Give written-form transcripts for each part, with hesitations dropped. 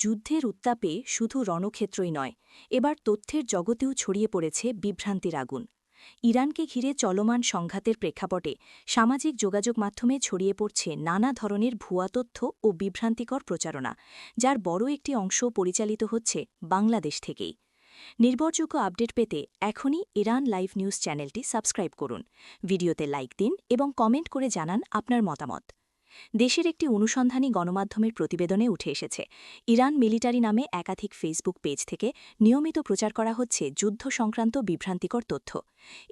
যুদ্ধের উত্তাপে শুধু রণক্ষেত্রই নয়, এবার তথ্যের জগতেও ছড়িয়ে পড়েছে বিভ্রান্তির আগুন। ইরানকে ঘিরে চলমান সংঘাতের প্রেক্ষাপটে সামাজিক যোগাযোগ মাধ্যমে ছড়িয়ে পড়ছে নানা ধরনের ভুয়া তথ্য ও বিভ্রান্তিকর প্রচারণা, যার বড় একটি অংশ পরিচালিত হচ্ছে বাংলাদেশ থেকেই। নির্ভরযোগ্য আপডেট পেতে এখনই ইরান লাইভ নিউজ চ্যানেলটি সাবস্ক্রাইব করুন, ভিডিওতে লাইক দিন এবং কমেন্ট করে জানান আপনার মতামত। দেশের একটি অনুসন্ধানী গণমাধ্যমের প্রতিবেদনে উঠে এসেছে, ইরান মিলিটারি নামে একাধিক ফেসবুক পেজ থেকে নিয়মিত প্রচার করা হচ্ছে যুদ্ধ সংক্রান্ত বিভ্রান্তিকর তথ্য।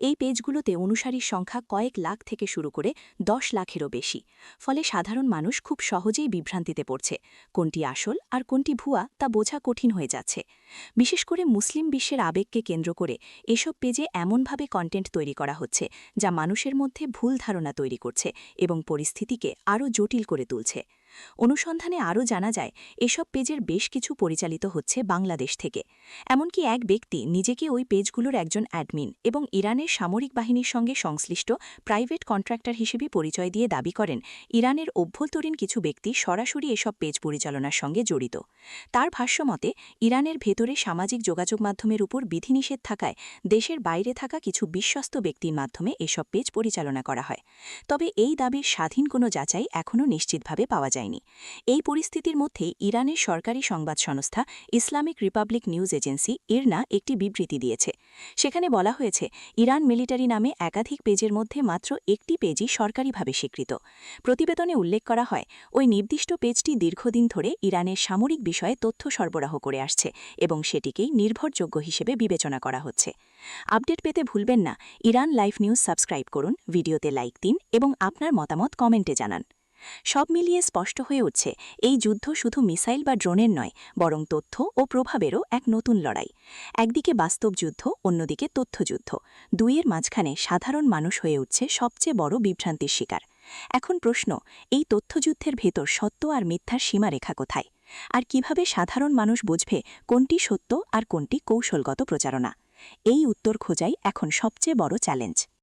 এই পেজগুলোতে অনুসারীর সংখ্যা কয়েক লাখ থেকে শুরু করে 10 লাখেরও বেশি। ফলে সাধারণ মানুষ খুব সহজেই বিভ্রান্তিতে পড়ছে। কোনটি আসল আর কোনটি ভুয়া তা বোঝা কঠিন হয়ে যাচ্ছে। বিশেষ করে মুসলিম বিশ্বের আবেগকে কেন্দ্র করে এসব পেজে এমনভাবে কন্টেন্ট তৈরি করা হচ্ছে যা মানুষের মধ্যে ভুল ধারণা তৈরি করছে এবং পরিস্থিতিকে আরও জটিল করে তুলছে। অনুসন্ধানে আরও জানা যায়, এসব পেজের বেশ কিছু পরিচালিত হচ্ছে বাংলাদেশ থেকে। এমনকি এক ব্যক্তি নিজেকে ওই পেজগুলোর একজন অ্যাডমিন এবং ইরানের সামরিক বাহিনীর সঙ্গে সংশ্লিষ্ট প্রাইভেট কন্ট্রাক্টর হিসেবে পরিচয় দিয়ে দাবি করেন ইরানের অভ্যন্তরীণ কিছু ব্যক্তি সরাসরি এসব পেজ পরিচালনার সঙ্গে জড়িত। তার ভাষ্যমতে, ইরানের ভেতরে সামাজিক যোগাযোগ মাধ্যমের উপর বিধিনিষেধ থাকায় দেশের বাইরে থাকা কিছু বিশ্বস্ত ব্যক্তির মাধ্যমে এসব পেজ পরিচালনা করা হয়। তবে এই দাবির স্বাধীন কোনো যাচাই এখনও নিশ্চিতভাবে পাওয়া যায়নি। এই পরিস্থিতির মধ্যে ইরানের সরকারি সংবাদ সংস্থা ইসলামিক রিপাবলিক নিউজ এজেন্সি ইরনা একটি বিবৃতি দিয়েছে। সেখানে বলা হয়েছে, ইরান মিলিটারি নামে একাধিক পেজের মধ্যে মাত্র একটি পেজই সরকারিভাবে স্বীকৃত। প্রতিবেদনে উল্লেখ করা হয়, ওই নির্দিষ্ট পেজটি দীর্ঘদিন ধরে ইরানের সামরিক বিষয়ে তথ্য সরবরাহ করে আসছে এবং সেটিকেই নির্ভরযোগ্য হিসেবে বিবেচনা করা হচ্ছে। আপডেট পেতে ভুলবেন না, ইরান লাইভ নিউজ সাবস্ক্রাইব করুন, ভিডিওতে লাইক দিন এবং আপনার মতামত কমেন্টে জানান। সব মিলিয়ে স্পষ্ট হয়ে উঠছে, এই যুদ্ধ শুধু মিসাইল বা ড্রোনের নয়, বরং তথ্য ও প্রভাবেরও এক নতুন লড়াই। একদিকে বাস্তব যুদ্ধ, অন্যদিকে তথ্যযুদ্ধ। দুইয়ের মাঝখানে সাধারণ মানুষ হয়ে উঠছে সবচেয়ে বড় বিভ্রান্তির শিকার। এখন প্রশ্ন, এই তথ্যযুদ্ধের ভেতর সত্য আর মিথ্যার সীমারেখা কোথায়? আর কিভাবে সাধারণ মানুষ বুঝবে কোনটি সত্য আর কোনটি কৌশলগত প্রচারণা? এই উত্তর খোঁজাই এখন সবচেয়ে বড় চ্যালেঞ্জ।